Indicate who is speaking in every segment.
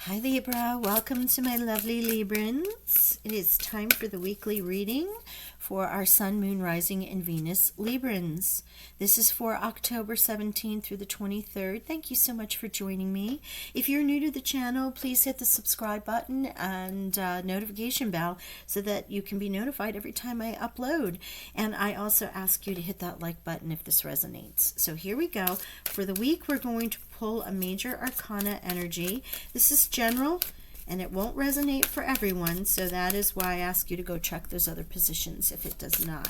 Speaker 1: Hi Libra, welcome to my lovely Librans. It is time for the weekly reading for our Sun, Moon, Rising, and Venus Librans. This is for October 17th through the 23rd. Thank you so much for joining me. If you're new to the channel, please hit the subscribe button and notification bell so that you can be notified every time I upload. And I also ask you to hit that like button if this resonates. So here we go. For the week, we're going to pull a major arcana energy. This is general and it won't resonate for everyone, so that is why I ask you to go check those other positions if it does not.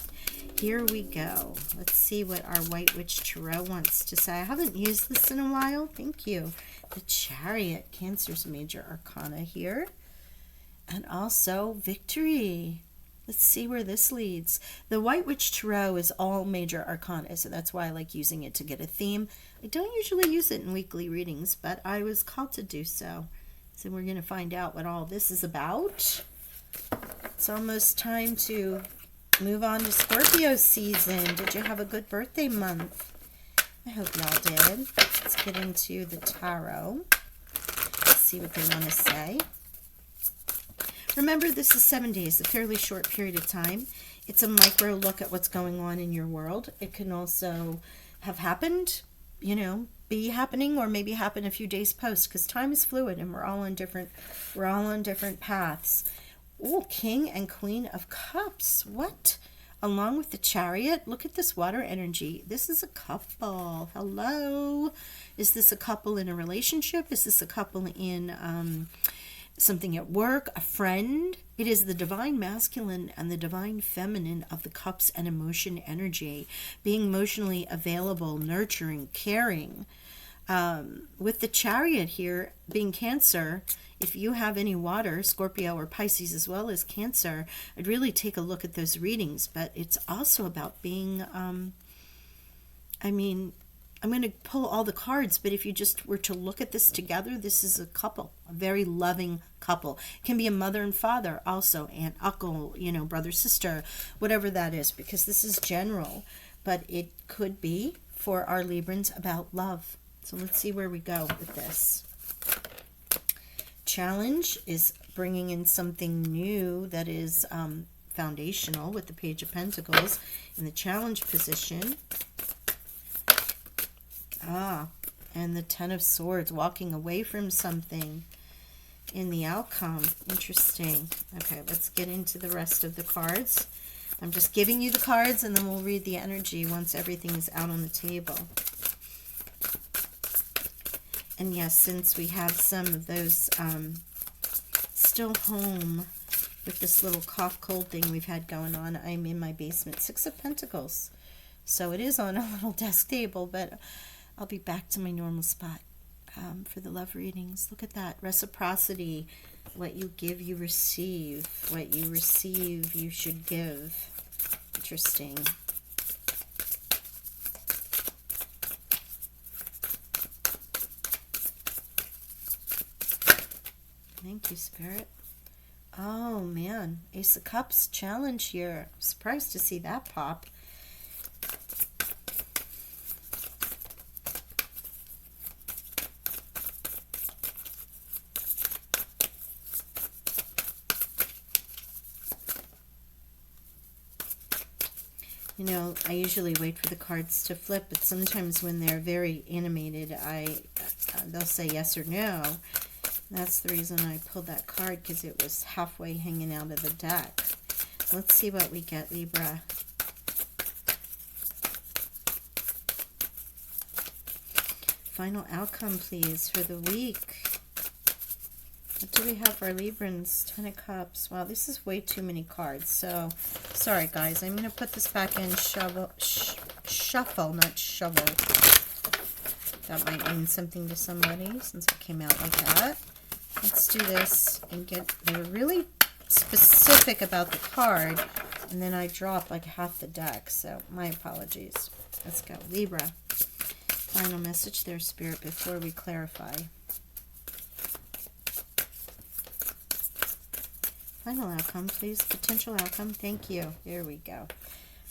Speaker 1: Here we go. Let's see what our White Witch Tarot wants to say. I haven't used this in a while. Thank you. The Chariot, Cancer's major arcana here. And also Victory. Let's see where this leads. The White Witch Tarot is all major arcana, so that's why I like using it to get a theme. I don't usually use it in weekly readings, but I was called to do so. So we're going to find out what all this is about. It's almost time to move on to Scorpio season. Did you have a good birthday month? I hope y'all did. Let's get into the tarot. Let's see what they want to say. Remember, this is 7 days, a fairly short period of time. It's a micro look at what's going on in your world. It can also have happened, be happening, or maybe happen a few days post, because time is fluid and we're all on different paths. Oh, King and Queen of Cups. What? Along with the Chariot, look at this water energy. This is a couple. Hello. Is this a couple in a relationship? Is this a couple in something at work, a friend? It is the divine masculine and the divine feminine of the cups and emotion energy, being emotionally available, nurturing, caring. With the Chariot here being Cancer, if you have any water, Scorpio or Pisces as well as Cancer, I'd really take a look at those readings. But it's also about being, I'm going to pull all the cards, but if you just were to look at this together, this is a couple, a very loving couple. It can be a mother and father also, aunt, uncle, brother, sister, whatever that is, because this is general, but it could be for our Librans about love. So let's see where we go with this. Challenge is bringing in something new that is foundational with the Page of Pentacles in the challenge position. And the Ten of Swords, walking away from something in the outcome. Interesting. Okay, let's get into the rest of the cards. I'm just giving you the cards, and then we'll read the energy once everything is out on the table. And yes, since we have some of those still home with this little cough cold thing we've had going on, I'm in my basement. Six of Pentacles. So it is on a little desk table, but I'll be back to my normal spot for the love readings. Look at that. Reciprocity. What you give, you receive. What you receive, you should give. Interesting. Thank you, Spirit. Oh, man. Ace of Cups challenge here. Surprised to see that pop. I usually wait for the cards to flip, but sometimes when they're very animated, they'll say yes or no. That's the reason I pulled that card, because it was halfway hanging out of the deck. Let's see what we get, Libra. Final outcome, please, for the week. What do we have for our Librans? Ten of Cups. Wow, this is way too many cards. So, sorry guys. I'm going to put this back in shuffle, not shovel. That might mean something to somebody since it came out like that. Let's do this and they're really specific about the card. And then I dropped like half the deck. So, my apologies. Let's go. Libra. Final message there, Spirit, before we clarify. Final outcome, please. Potential outcome. Thank you. Here we go.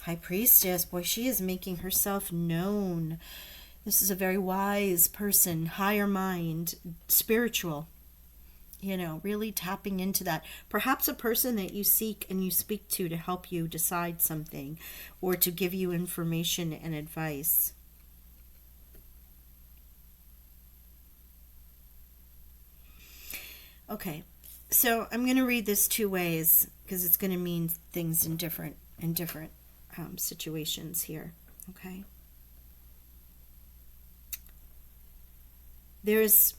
Speaker 1: High Priestess. Boy, she is making herself known. This is a very wise person, higher mind, spiritual. You know, really tapping into that. Perhaps a person that you seek and you speak to help you decide something or to give you information and advice. Okay, so I'm going to read this two ways because it's going to mean things in different situations here. Okay. There's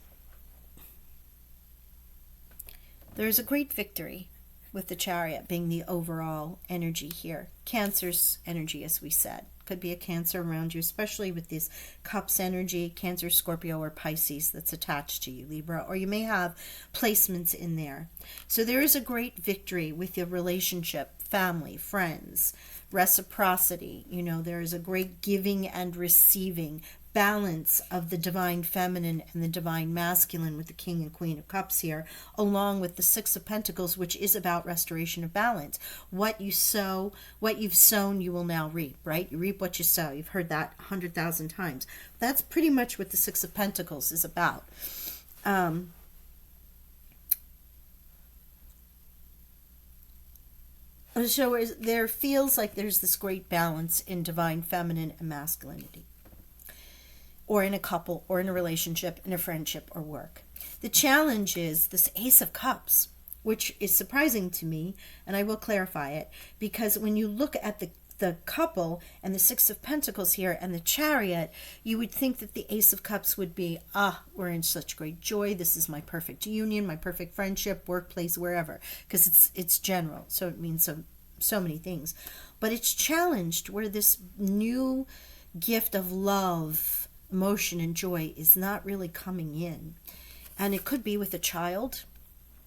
Speaker 1: a great victory with the Chariot being the overall energy here. Cancer's energy, as we said. Could be a Cancer around you, especially with this Cups energy, Cancer, Scorpio, or Pisces that's attached to you, Libra, or you may have placements in there. So there is a great victory with your relationship, family, friends, reciprocity. You know, there is a great giving and receiving, balance of the divine feminine and the divine masculine with the King and Queen of Cups here, along with the Six of Pentacles, which is about restoration of balance. What you sow, what you've sown, you will now reap, right? You reap what you sow. You've heard that 100,000 times. That's pretty much what the Six of Pentacles is about. So there feels like there's this great balance in divine feminine and masculinity, or in a couple, or in a relationship, in a friendship, or work. The challenge is this Ace of Cups, which is surprising to me, and I will clarify it, because when you look at the couple and the Six of Pentacles here and the Chariot, you would think that the Ace of Cups would be, we're in such great joy, this is my perfect union, my perfect friendship, workplace, wherever, because it's general, so it means so many things. But it's challenged where this new gift of love, emotion, and joy is not really coming in. And it could be with a child,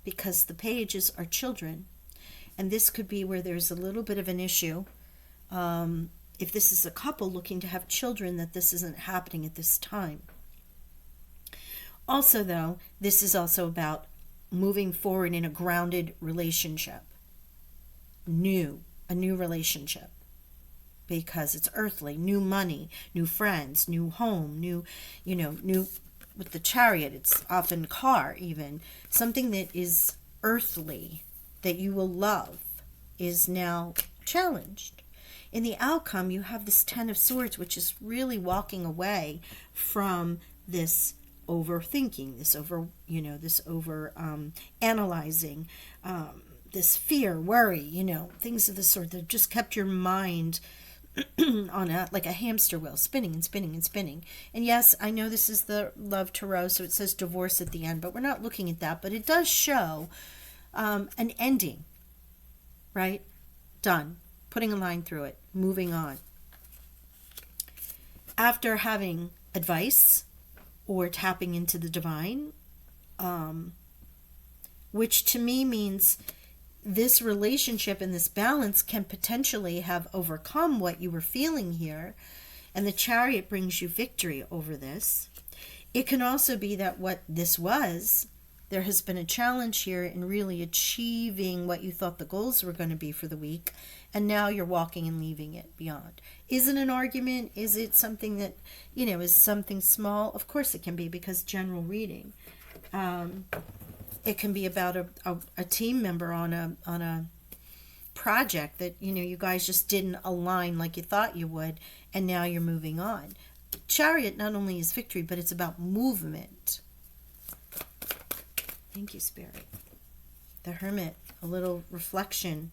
Speaker 1: because the pages are children. And this could be where there's a little bit of an issue. If this is a couple looking to have children, that this isn't happening at this time. Also, though, this is also about moving forward in a grounded relationship. A new relationship. Because it's earthly, new money, new friends, new home, new with the Chariot, it's often car even. Something that is earthly, that you will love, is now challenged. In the outcome, you have this Ten of Swords, which is really walking away from this overthinking, this over analyzing, this fear, worry, things of the sort that just kept your mind on like a hamster wheel, spinning and spinning and spinning. And yes, I know this is the Love Tarot, so it says divorce at the end, but we're not looking at that. But it does show an ending, right? Done. Putting a line through it. Moving on. After having advice or tapping into the divine, which to me means this relationship and this balance can potentially have overcome what you were feeling here, and the Chariot brings you victory over this. It can also be that what this was, there has been a challenge here in really achieving what you thought the goals were going to be for the week, and now you're walking and leaving it beyond. Is it an argument? Is it something that, is something small? Of course it can be, because general reading. It can be about a team member on a project that you guys just didn't align like you thought you would, and now you're moving on. Chariot not only is victory, but it's about movement. Thank you, Spirit. The Hermit, a little reflection,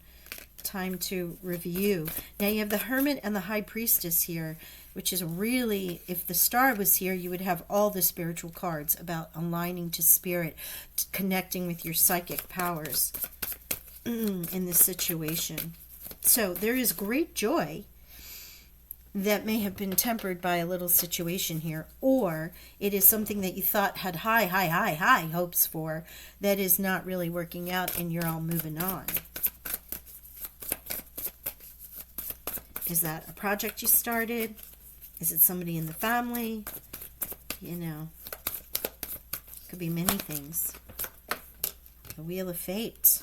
Speaker 1: time to review. Now you have the Hermit and the High Priestess here, which is really, if the Star was here, you would have all the spiritual cards about aligning to Spirit, connecting with your psychic powers in this situation. So there is great joy that may have been tempered by a little situation here, or it is something that you thought had high hopes for that is not really working out, and you're all moving on. Is that a project you started? Is it somebody in the family? Could be many things. The Wheel of Fate.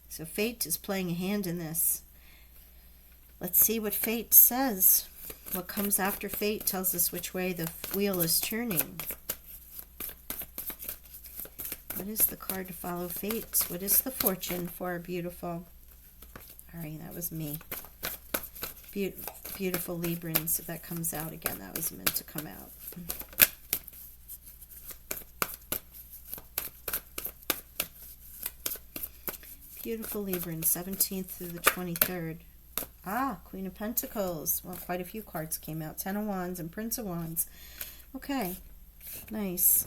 Speaker 1: So fate is playing a hand in this. Let's see what fate says. What comes after fate tells us which way the wheel is turning. What is the card to follow fates? What is the fortune for our beautiful? All right, that was me. Beautiful Librans. If that comes out again, that was meant to come out. Beautiful Librans, 17th through the 23rd. Ah, Queen of Pentacles. Well, quite a few cards came out. Ten of Wands and Prince of Wands. Okay, nice.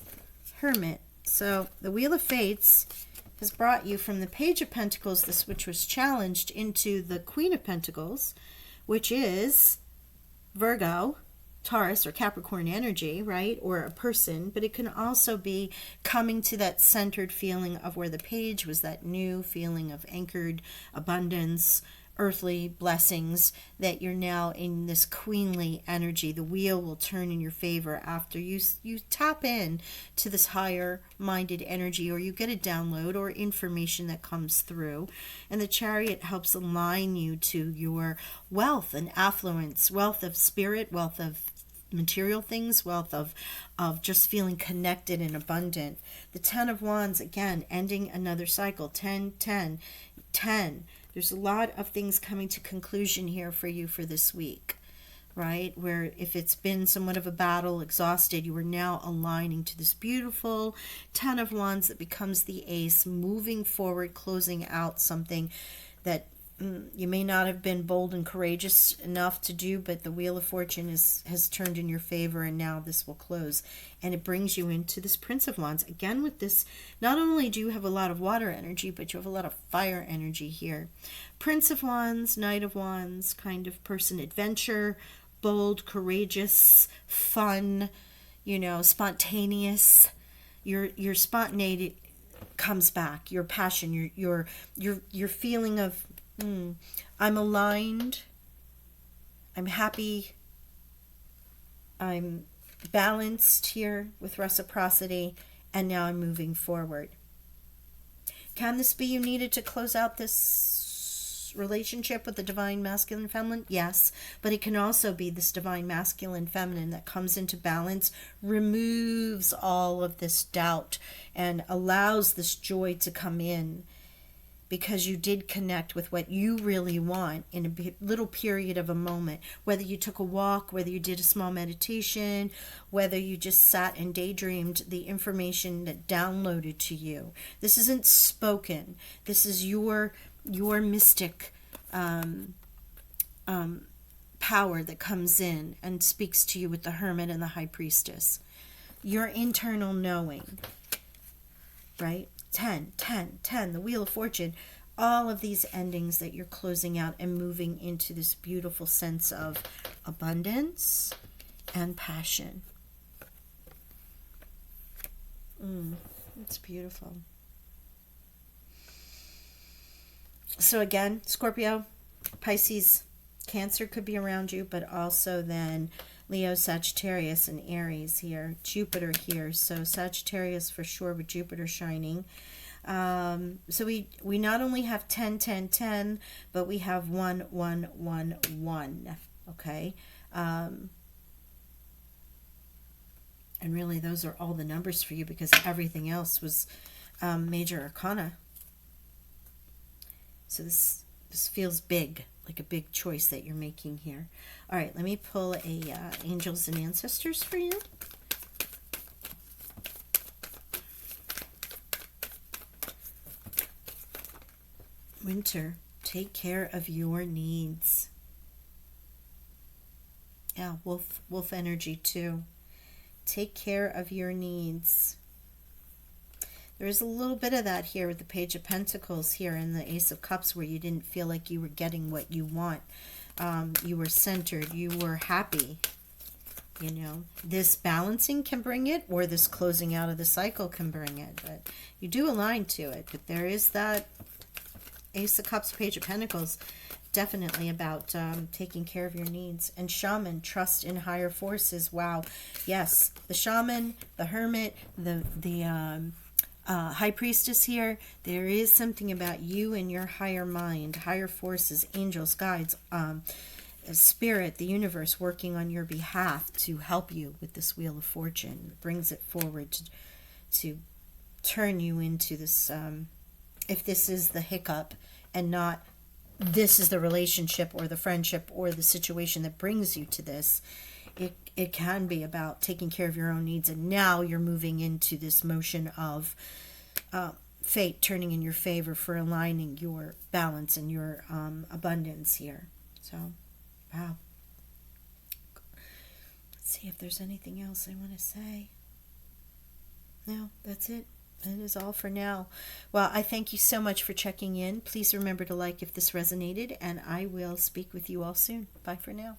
Speaker 1: Hermit. So the Wheel of Fates has brought you from the Page of Pentacles, this which was challenged, into the Queen of Pentacles, which is Virgo, Taurus, or Capricorn energy, right? Or a person, but it can also be coming to that centered feeling of where the Page was, that new feeling of anchored abundance, earthly blessings, that you're now in this queenly energy. The wheel will turn in your favor after you tap in to this higher minded energy, or you get a download or information that comes through. And the Chariot helps align you to your wealth and affluence, wealth of spirit, wealth of material things, wealth of just feeling connected and abundant. The Ten of Wands, again, ending another cycle. 10, 10, 10. There's a lot of things coming to conclusion here for you for this week, right? Where if it's been somewhat of a battle, exhausted, you are now aligning to this beautiful Ten of Wands that becomes the Ace, moving forward, closing out something that you may not have been bold and courageous enough to do, but the Wheel of Fortune has turned in your favor, and now this will close. And it brings you into this Prince of Wands. Again, with this, not only do you have a lot of water energy, but you have a lot of fire energy here. Prince of Wands, Knight of Wands kind of person, adventure, bold, courageous, fun, spontaneous. Your spontaneity comes back. Your passion, your feeling of I'm aligned, I'm happy, I'm balanced here with reciprocity, and now I'm moving forward. Can this be you needed to close out this relationship with the divine masculine feminine? Yes, but it can also be this divine masculine feminine that comes into balance, removes all of this doubt, and allows this joy to come in, because you did connect with what you really want in a little period of a moment. Whether you took a walk, whether you did a small meditation, whether you just sat and daydreamed, the information that downloaded to you. This isn't spoken. This is your mystic power that comes in and speaks to you with the Hermit and the High Priestess. Your internal knowing, right? 10, 10, 10, the Wheel of Fortune, all of these endings that you're closing out and moving into this beautiful sense of abundance and passion. It's beautiful. So again, Scorpio, Pisces, Cancer could be around you, but also then Leo, Sagittarius, and Aries here. Jupiter here. So Sagittarius for sure with Jupiter shining. So we not only have 10, 10, 10, but we have 1, 1, 1, 1. Okay? And really those are all the numbers for you, because everything else was major arcana. So this feels big, like a big choice that you're making here. All right, let me pull a Angels and Ancestors for you. Winter, take care of your needs. Yeah, wolf energy too. Take care of your needs. There is a little bit of that here with the Page of Pentacles here and the Ace of Cups, where you didn't feel like you were getting what you want. You were centered. You were happy. This balancing can bring it, or this closing out of the cycle can bring it. But you do align to it. But there is that Ace of Cups, Page of Pentacles, definitely about taking care of your needs. And Shaman, trust in higher forces. Wow. Yes, the Shaman, the Hermit, the High Priestess here. There is something about you and your higher mind, higher forces, angels, guides, spirit, the universe working on your behalf to help you with this Wheel of Fortune. It brings it forward to turn you into this, if this is the hiccup and not this is the relationship or the friendship or the situation that brings you to this, it can be about taking care of your own needs. And now you're moving into this motion of fate turning in your favor for aligning your balance and your abundance here. So, wow. Let's see if there's anything else I want to say. No, that's it. That is all for now. Well, I thank you so much for checking in. Please remember to like if this resonated, and I will speak with you all soon. Bye for now.